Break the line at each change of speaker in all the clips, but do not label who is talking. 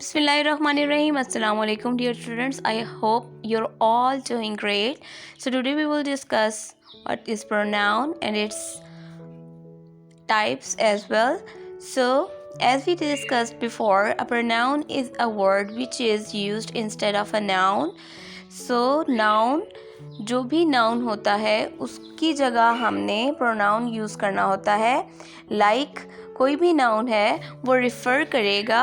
Bismillahirrahmanirrahim. Assalamu alaikum, dear students. I hope you're all doing great. So today we will discuss what is pronoun and its types as well. So as we discussed before, a pronoun is a word which is used instead of a noun. So noun, जो भी noun होता है उसकी जगह हमने pronoun use करना होता है. लाइक कोई भी नाउन है वो रिफ़र करेगा,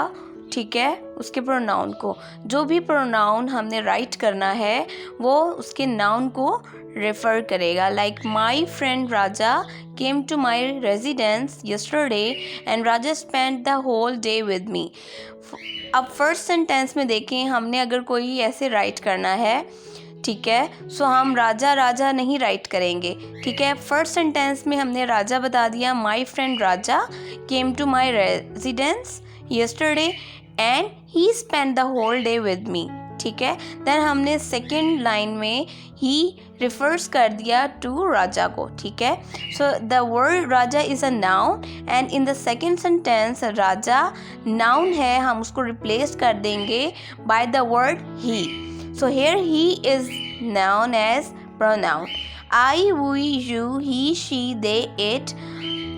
ठीक है, उसके प्रोनाउन को. जो भी प्रोनाउन हमने राइट करना है वो उसके नाउन को रेफ़र करेगा. Like my friend Raja came to my residence yesterday and Raja spend the whole day with me. अब फर्स्ट सेंटेंस में देखें, हमने अगर कोई ऐसे राइट करना है, ठीक है, सो हम राजा राजा नहीं राइट करेंगे. ठीक है, फर्स्ट सेंटेंस में हमने राजा बता दिया. My friend Raja came to my residence yesterday and he spend the whole day with me. ठीक है, देन हमने सेकेंड लाइन में ही रिफर्स कर दिया टू राजा को. ठीक है, so the word Raja is a noun and in the second sentence Raja noun है, हम उसको रिप्लेस कर देंगे by the word he. So here he is known as pronoun. I, we, you, he, she, they, it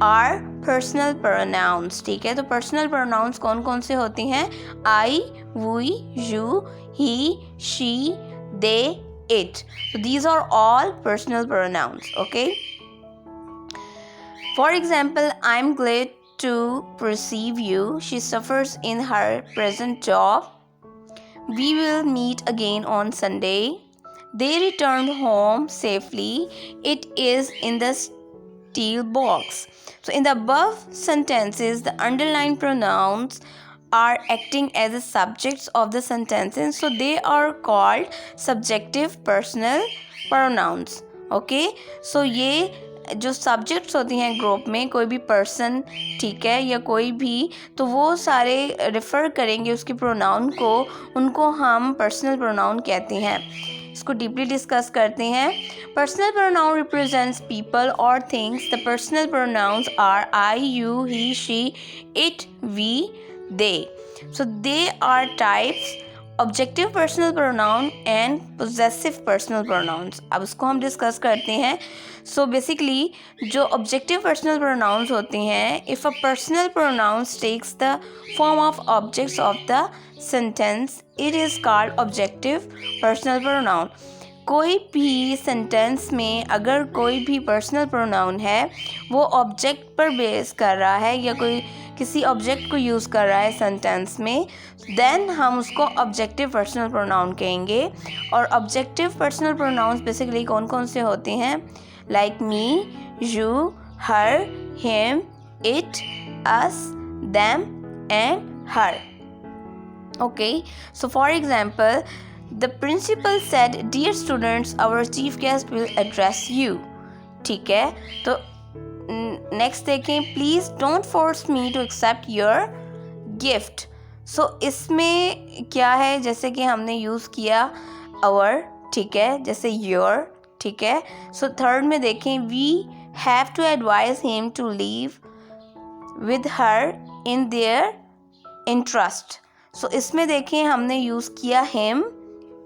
are personal pronouns. ठीक है, तो personal pronouns कौन कौन से होती हैं? I, we, you, he, she, they, it. So these are all personal pronouns. Okay. For example, I'm glad to perceive you. She suffers in her present job. We will meet again on Sunday. They returned home safely. It is in the steel box. So in the above sentences, the underlined pronouns are acting as the subjects of the sentences. So they are called subjective personal pronouns. Okay. So ये जो subjects होती हैं group में, कोई भी person, ठीक है, या कोई भी, तो वो सारे रेफ़र करेंगे उसके प्रोनाउन को, उनको हम पर्सनल प्रोनाउन कहते हैं. इसको डीपली डिस्कस करते हैं. पर्सनल प्रोनाउन रिप्रेजेंट्स पीपल और things. The personal pronouns are I, you, he, she, it, we, they. So they are types objective personal pronoun and possessive personal pronouns. अब उसको हम discuss करते हैं. सो बेसिकली जो objective personal pronouns होते हैं, if a personal pronouns takes the form of objects of the sentence, it is called objective personal pronoun. कोई भी सेंटेंस में अगर कोई भी पर्सनल प्रोनाउन है, वो ऑब्जेक्ट पर बेस कर रहा है या कोई किसी ऑब्जेक्ट को यूज़ कर रहा है सेंटेंस में, देन हम उसको ऑब्जेक्टिव पर्सनल प्रोनाउन कहेंगे. और ऑब्जेक्टिव पर्सनल प्रोनाउंस बेसिकली कौन कौन से होते हैं? Like me, you, her, him, it, us, them and her. Okay, so for example, the principal said, dear students, our chief guest will address you. ठीक है, तो नेक्स्ट देखें, please don't force me to accept your gift. So इसमें क्या है, जैसे कि हमने यूज़ किया our, ठीक है, जैसे your, ठीक है. सो थर्ड में देखें, we have to advise him to leave with her in their interest. सो इसमें देखें हमने यूज़ किया him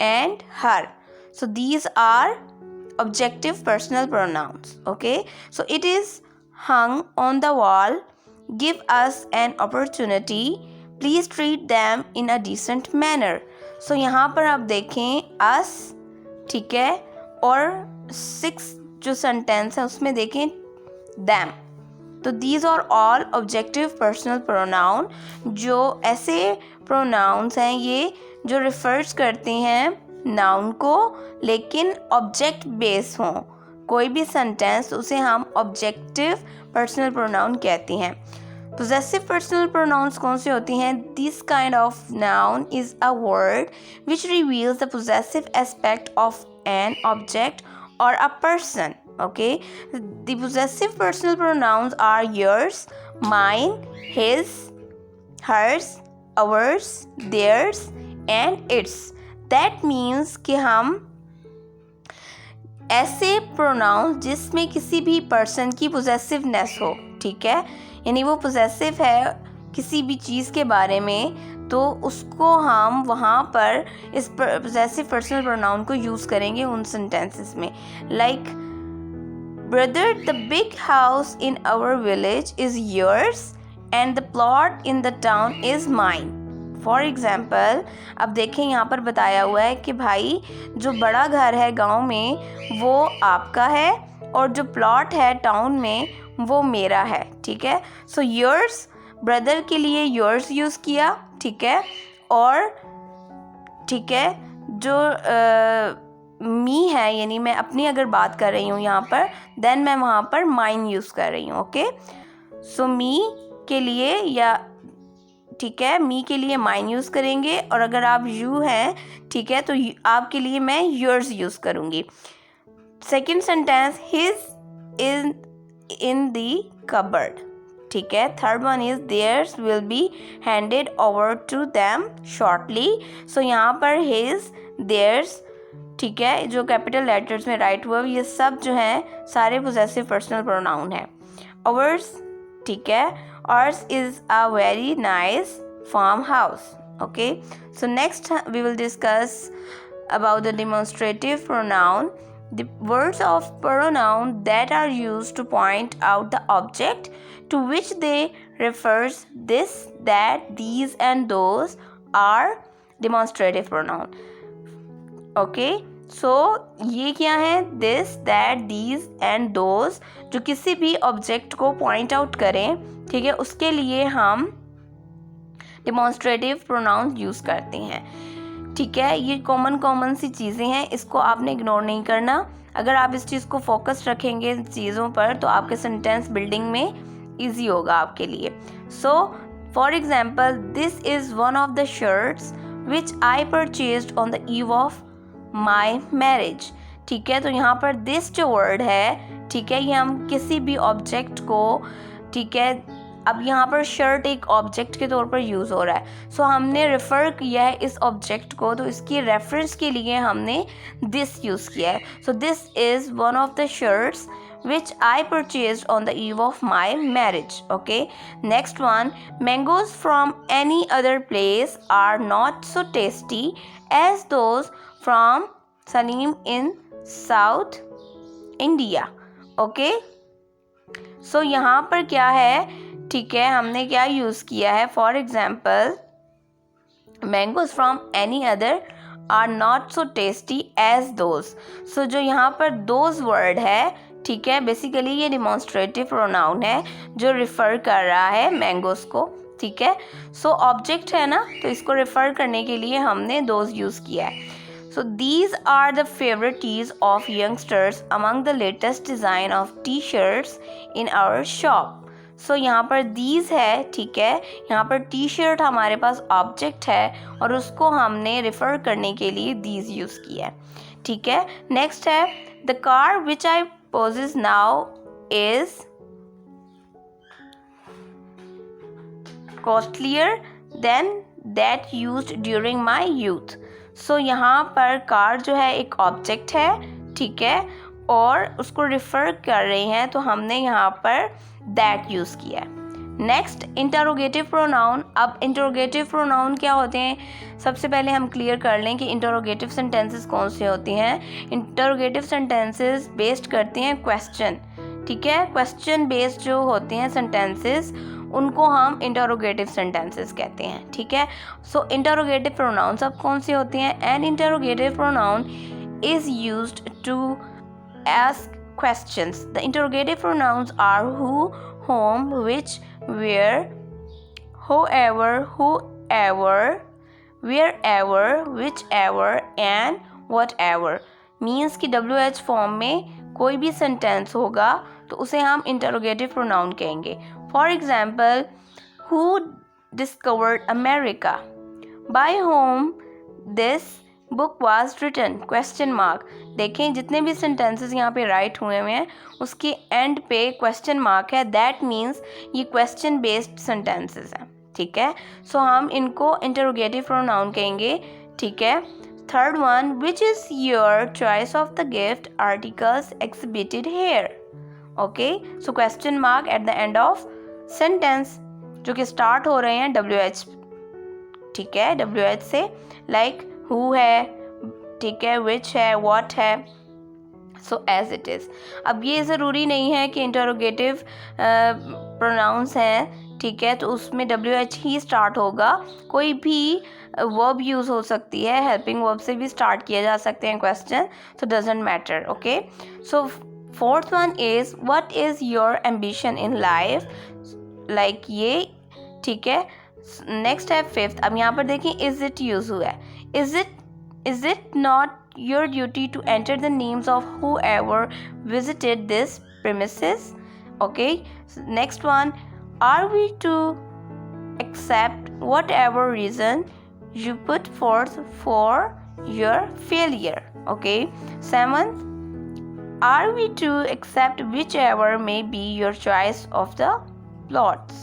and her. So these are objective personal pronouns. Okay, so it is hung on the wall. Give us an opportunity. Please treat them in a decent manner. So यहाँ पर आप देखें us, ठीक है, और 6 जो sentence है उसमें देखें them. तो these are all objective personal pronoun. जो ऐसे pronouns हैं ये जो रिफर्स करते हैं नाउन को, लेकिन ऑब्जेक्ट बेस हों. कोई भी सेंटेंस, उसे हम ऑब्जेक्टिव पर्सनल प्रोनाउन कहते हैं. पोजेसिव पर्सनल प्रोनाउंस कौन से होती हैं? This kind of noun is a word which reveals the possessive aspect of an object और a person. Okay, the possessive personal pronouns are yours, mine, his, hers, ours, theirs and its. That means कि हम ऐसे pronounce जिसमें किसी भी person की possessiveness हो, ठीक है, यानी वो पोजेसिव है किसी भी चीज़ के बारे में, तो उसको हम वहाँ पर इस possessive personal pronoun को यूज़ करेंगे उन sentences में. Like, brother, the big house in our village is yours and the plot in the town is mine. For example, अब देखें यहाँ पर बताया हुआ है कि भाई जो बड़ा घर है गांव में वो आपका है और जो प्लॉट है टाउन में वो मेरा है. ठीक है. सो योर्स, ब्रदर के लिए योर्स यूज़ किया. ठीक है. और ठीक है, जो मी है यानी मैं अपनी अगर बात कर रही हूँ यहाँ पर, देन मैं वहाँ पर माइन यूज़ कर रही हूँ. ओके. सो मी के लिए या ठीक है, मी के लिए माइन यूज़ करेंगे और अगर आप यू हैं, ठीक है, तो आपके लिए मैं योर्स यूज़ करूँगी. Second sentence, his is in the cupboard. ठीक है. Third one is theirs will be handed over to them shortly. So यहाँ पर हिज, देयर्स, ठीक है, जो कैपिटल लेटर्स में राइट वर्ब, ये सब जो हैं सारे पोजेसिव पर्सनल प्रोनाउन है. ours, ठीक है, ours is a very nice farmhouse. Okay, so next we will discuss about the demonstrative pronoun, the words of pronoun that are used to point out the object to which they refers. This, that, these and those are demonstrative pronoun. Okay. So ये क्या है? This, that, these and those, जो किसी भी object को point out करें. ठीक है. उसके लिए हम डिमॉन्स्ट्रेटिव प्रोनाउंस यूज़ करते हैं. ठीक है. ये कॉमन सी चीज़ें हैं, इसको आपने इग्नोर नहीं करना. अगर आप इस चीज़ को फोकस रखेंगे इन चीज़ों पर तो आपके सेंटेंस बिल्डिंग में ईजी होगा आपके लिए. So for example, this is one of the shirts which I purchased on the eve of my marriage. ठीक है. तो यहाँ पर दिस जो वर्ड है, ठीक है, ये हम किसी भी ऑब्जेक्ट को, ठीक है, अब यहाँ पर शर्ट एक ऑब्जेक्ट के तौर पर यूज़ हो रहा है. सो हमने रेफ़र किया है इस ऑब्जेक्ट को, तो इसकी रेफरेंस के लिए हमने दिस यूज़ किया है. So this is one of the shirts which I purchased on the eve of my marriage. Okay. Next one, mangoes from any other place are not so tasty as those from Salim in South India. Okay. So यहाँ पर क्या है? ठीक है, हमने क्या use किया है? For example, mangoes from any other are not so tasty as those. So जो यहाँ पर those word है, ठीक है, बेसिकली ये डिमॉन्स्ट्रेटिव प्रोनाउन है जो रिफ़र कर रहा है मैंगोस को. ठीक है. सो ऑब्जेक्ट है ना, तो इसको रिफ़र करने के लिए हमने दोज यूज़ किया है. So these are the favourites of youngsters among the latest design of T shirts in our shop. So यहाँ पर दीज है. ठीक है. यहाँ पर टी शर्ट हमारे पास ऑब्जेक्ट है और उसको हमने रिफ़र करने के लिए दीज यूज़ किया है. ठीक है. नेक्स्ट है, the car which I possess now is costlier than that used during my youth. So यहाँ पर कार जो है एक ऑब्जेक्ट है. ठीक है. और उसको रिफ़र कर रहे हैं तो हमने यहाँ पर that यूज़ किया है. Next, interrogative pronoun. अब इंटरोगेटिव प्रोनाउन क्या होते हैं? सबसे पहले हम क्लियर कर लें कि इंटरोगेटिव सेंटेंसेस कौन से होती हैं. इंटरोगेटिव सेंटेंसेस बेस्ड करते हैं क्वेश्चन. ठीक है. क्वेश्चन बेस्ड जो होते हैं सेंटेंसेस, उनको हम इंटरोगेटिव सेंटेंसेस कहते हैं. ठीक है. सो इंटरोगेटिव प्रोनाउन अब कौन से होते हैं? An interrogative pronoun is used to ask questions. The interrogative pronouns are who, whom, which, where, whoever, whoever, wherever, whichever and whatever. Means कि WH फॉर्म में कोई भी सेंटेंस होगा तो उसे हम इंटरोगेटिव प्रोनाउन कहेंगे. For example, who discovered America? By whom this book was written? Question mark. देखें जितने भी सेंटेंसेस यहाँ पे राइट हुए हैं उसके एंड पे क्वेश्चन मार्क है. दैट मीन्स ये क्वेश्चन बेस्ड सेंटेंसेस हैं. ठीक है. सो हम इनको इंटरोगेटिव प्रोनाउन कहेंगे. ठीक है. Third one, which is your choice of the gift articles exhibited here? Okay. So question mark at the end of sentence जो कि स्टार्ट हो रहे हैं WH ठीक है, WH से, लाइक हु है, ठीक है, विच है, व्हाट है, सो एज इट इज़। अब ये ज़रूरी नहीं है कि इंटरोगेटिव प्रोनाउंस हैं, ठीक है, तो उसमें WH ही स्टार्ट होगा, कोई भी वर्ब यूज़ हो सकती है, हेल्पिंग वर्ब से भी स्टार्ट किया जा सकते हैं question, so doesn't matter. Okay, so fourth one is what is your ambition in life, like ये, ठीक है। नेक्स्ट है फिफ्थ। अब यहाँ पर देखिए इज इट यूज हुआ है, is it not your duty to enter the names of whoever visited this premises. Okay, next one, are we to accept whatever reason you put forth for your failure? Okay, seventh, are we to accept whichever may be your choice of the plots?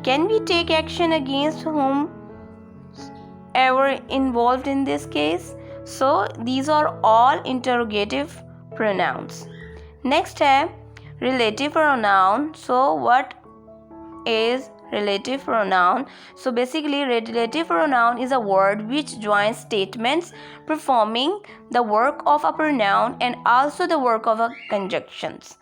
Can we take action against whomever involved in this case? So these are all interrogative pronouns. Next है relative pronoun. So what is relative pronoun? So basically relative pronoun is a word which joins statements performing the work of a pronoun and also the work of a conjunctions.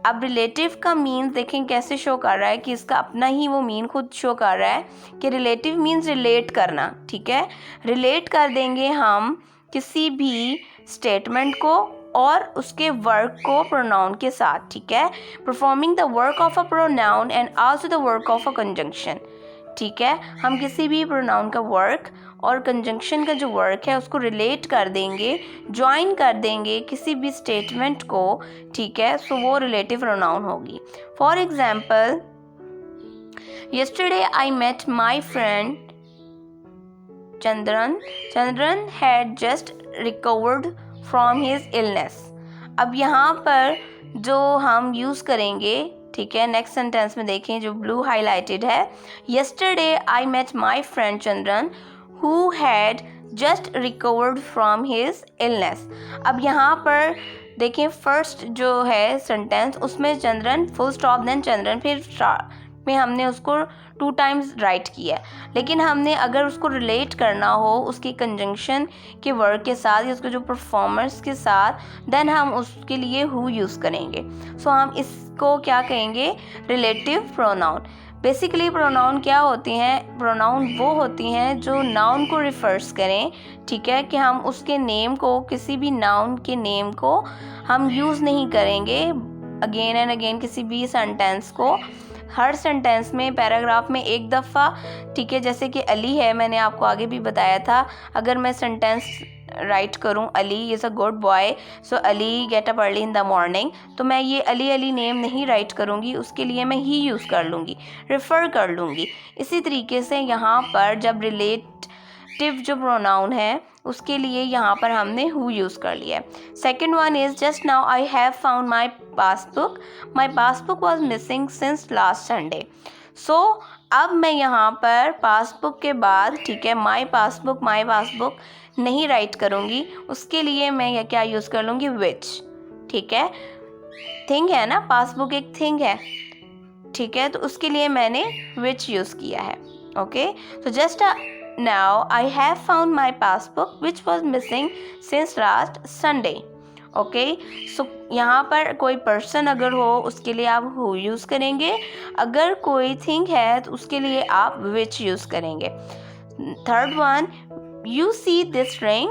अब relative का means देखें कैसे show कर रहा है कि इसका अपना ही वो मीन खुद शो कर रहा है कि रिलेटिव मीन्स रिलेट करना, ठीक है, रिलेट कर देंगे हम किसी भी स्टेटमेंट को और उसके वर्क को प्रोनाउन के साथ, ठीक है, performing the work of a pronoun and also the work of a conjunction, ठीक है, हम किसी भी प्रोनाउन का वर्क और कंजंक्शन का जो वर्क है उसको रिलेट कर देंगे, ज्वाइन कर देंगे किसी भी स्टेटमेंट को, ठीक है, सो वो रिलेटिव प्रोनाउन होगी। For example, yesterday I met my friend Chandran had just recovered from his illness. अब यहाँ पर जो हम यूज़ करेंगे, ठीक है, नेक्स्ट सेंटेंस में देखें जो ब्लू हाईलाइटेड है, yesterday I met my friend Chandran who had just recovered from his illness. अब यहाँ पर देखें फर्स्ट जो है सेंटेंस उसमें Chandran full stop then Chandran फिर में हमने उसको 2 टाइम्स राइट किया है, लेकिन हमने अगर उसको रिलेट करना हो उसकी कंजंक्शन के वर्ड के साथ या उसके जो परफॉर्मर्स के साथ, देन हम उसके लिए हु यूज़ करेंगे। सो हम इसको क्या कहेंगे, रिलेटिव प्रोनाउन। बेसिकली प्रोनाउन क्या होती हैं, प्रोनाउन वो होती हैं जो नाउन को रिफर्स करें, ठीक है, कि हम उसके नेम को, किसी भी नाउन के नेम को हम यूज़ नहीं करेंगे अगेन एंड अगेन किसी भी सेंटेंस को, हर सेंटेंस में पैराग्राफ में एक दफ़ा, ठीक है, जैसे कि अली है, मैंने आपको आगे भी बताया था, अगर मैं सेंटेंस राइट करूं Ali is a good boy, so Ali get up early in the morning, तो मैं ये अली नेम नहीं राइट करूंगी, उसके लिए मैं ही यूज़ कर लूँगी, रेफ़र कर लूँगी। इसी तरीके से यहाँ पर जब रिलेटिव जो प्रोनाउन है उसके लिए यहाँ पर हमने हु यूज़ कर लिया है। Second one is just now I have found my passbook was missing since last Sunday. So अब मैं यहाँ पर पासबुक के बाद, ठीक है, माई पासबुक नहीं राइट करूँगी, उसके लिए मैं यह क्या यूज़ कर लूँगी, विच, ठीक है, थिंग है ना, पासबुक एक थिंग है, ठीक है, तो उसके लिए मैंने विच यूज़ किया है। ओके, तो just now I have found my passbook which was missing since last Sunday. Okay, so यहाँ पर कोई पर्सन अगर हो उसके लिए आप हु यूज़ करेंगे, अगर कोई थिंग है तो उसके लिए आप विच यूज़ करेंगे। Third one, you see this ring,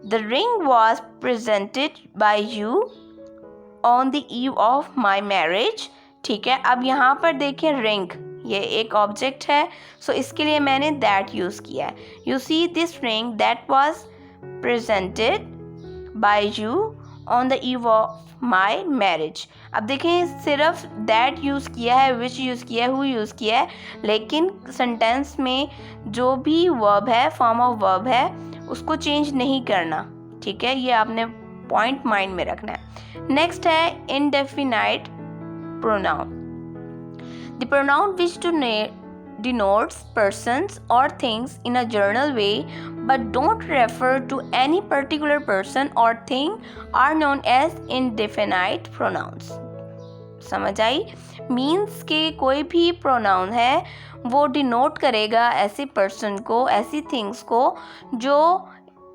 the ring was presented by you on the eve of my marriage, ठीक है। अब यहाँ पर देखिए रिंग ये एक ऑब्जेक्ट है, सो इसके लिए मैंने दैट यूज़ किया है। You see this ring that was presented by you on the eve of my marriage. अब देखें सिर्फ दैट यूज़ किया है, विच यूज़ किया है, हु यूज़ किया है, लेकिन सेंटेंस में जो भी वर्ब है, फॉर्म ऑफ वर्ब है, उसको चेंज नहीं करना, ठीक है, ये आपने पॉइंट माइंड में रखना है। नेक्स्ट है indefinite pronoun, the pronoun which denotes persons or things in a general way but don't refer to any particular person or thing are known as indefinite pronouns. समझ आई? मीन्स के कोई भी pronoun है वो डिनोट करेगा ऐसे person को, ऐसी थिंग्स को जो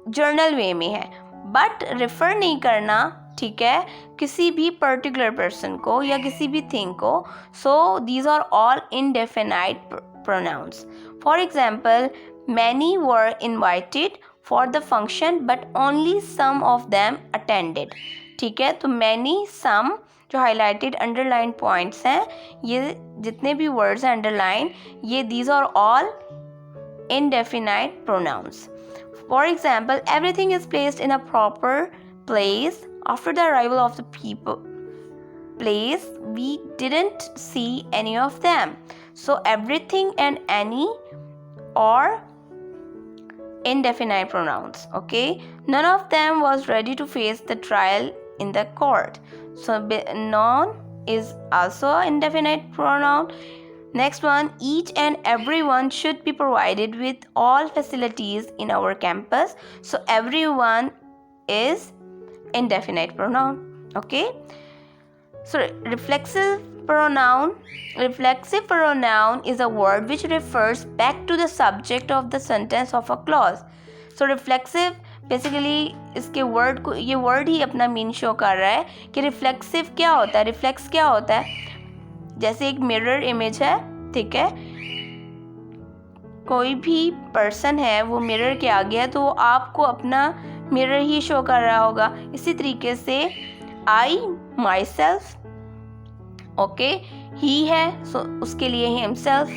जर्नल वे में है, बट रेफर नहीं करना, ठीक है, किसी भी पर्टिकुलर पर्सन को या किसी भी थिंग को. So these are all indefinite pronouns. For example, many were invited for the function but only some of them attended. ठीक है, तो मैनी, सम जो हाईलाइटेड अंडरलाइन पॉइंट्स हैं, ये जितने भी वर्ड्स हैं अंडरलाइन, ये these are all indefinite pronouns. For example, everything is placed in a proper place after the arrival of the people. Place, we didn't see any of them. So everything and any are indefinite pronouns. Okay, none of them was ready to face the trial in the court. So none is also an indefinite pronoun. Next one, each and everyone should be provided with all facilities in our campus. So everyone is indefinite pronoun. Okay, so reflexive pronoun is a word which refers back to the subject of the sentence of a clause. So reflexive basically इसके word को, ये word ही अपना mean show कर रहा है कि reflexive क्या होता है. रिफ्लेक्स क्या होता है? जैसे एक मिरर इमेज है, ठीक है, कोई भी पर्सन है वो मिरर के आगे है तो वो आपको अपना मिरर ही शो कर रहा होगा. इसी तरीके से आई, माई सेल्फ, ओके, ही है सो उसके लिए हिमसेल्फ.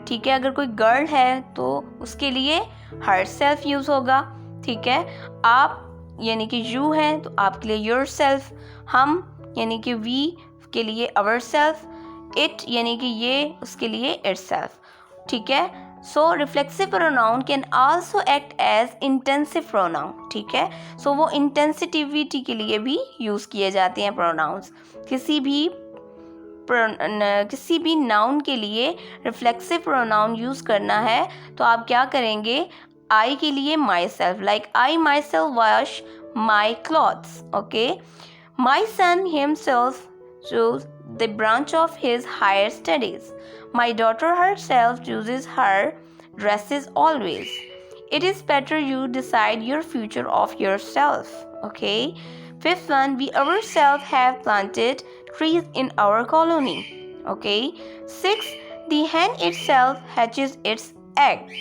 ठीक है, अगर कोई गर्ल है तो उसके लिए हर सेल्फ यूज़ होगा. ठीक है, आप यानी कि यू हैं तो आपके लिए योर सेल्फ, हम यानी कि वी के लिए अवर सेल्फ, इट यानी कि ये उसके लिए इट सेल्फ. ठीक है, so reflexive pronoun can also act as intensive pronoun. ठीक है, सो वो इंटेंसिटिविटी के लिए भी यूज़ किए जाते हैं प्रोनाउंस. किसी भी नाउन के लिए रिफ्लेक्सिव प्रोनाउन यूज़ करना है तो आप क्या करेंगे? आई के लिए myself, like I myself wash my clothes. Okay, my son himself choose the branch of his higher studies. My daughter herself chooses her dresses always. It is better you decide your future of yourself. Okay. Fifth one, we ourselves have planted trees in our colony. Okay. Sixth, the hen itself hatches its eggs.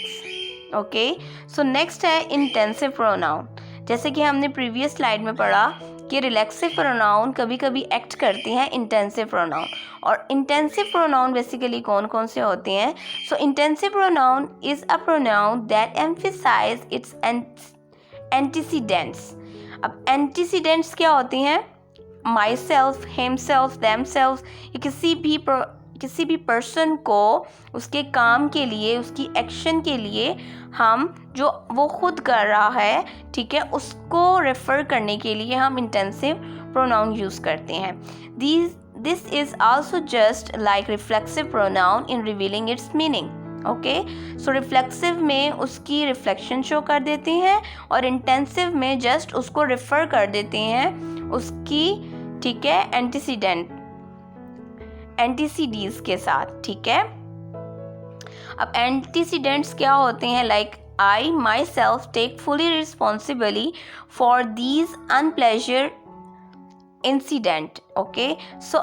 Okay. So next है intensive pronoun. जैसे कि हमने previous slide में पढ़ा कि reflexive pronoun कभी कभी act करते हैं इंटेंसिव प्रोनाउन. और इंटेंसिव प्रोनाउन बेसिकली कौन कौन से होते हैं? So intensive pronoun is a pronoun that emphasises its antecedents. अब एंटीसीडेंट्स क्या होते हैं? Myself, himself, themself. ये किसी भी पर्सन को उसके काम के लिए, उसकी एक्शन के लिए हम जो वो खुद कर रहा है, ठीक है, उसको रेफर करने के लिए हम इंटेंसिव प्रोनाउन यूज़ करते हैं. This is also just like reflexive pronoun in revealing it's meaning. Okay, so reflexive में उसकी रिफ्लेक्शन शो कर देते हैं और इंटेंसिव में जस्ट उसको रेफर कर देते हैं उसकी, ठीक है, एंटीसीडीज के साथ. ठीक है, अब एंटीसीडेंट्स क्या होते हैं? Like I myself take fully responsibly for these unpleasure incident. Okay, so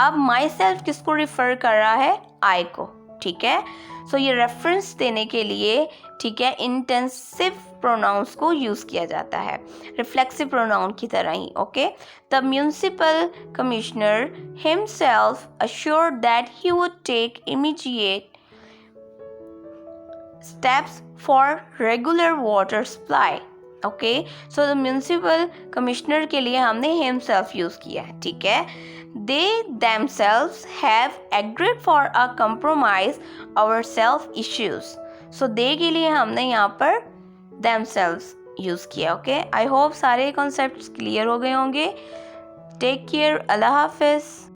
अब माई सेल्फ किसको रिफर कर रहा है? आई को. ठीक है, सो ये रेफरेंस देने के लिए, ठीक है, इंटेंसिव प्रोनाउंस को यूज़ किया जाता है रिफ्लेक्सिव प्रोनाउन की तरह ही. Okay, the municipal commissioner himself assured that he would take immediate steps for regular water supply. Okay, so the municipal commissioner के लिए हमने हिमसेल्फ यूज़ किया है. ठीक है, they themselves have agreed for a compromise our self issues. So they के लिए हमने यहाँ पर themselves यूज़ किया. ओके, आई होप सारे कॉन्सेप्ट्स क्लियर हो गए होंगे. टेक केयर, अल्लाह हाफिज़.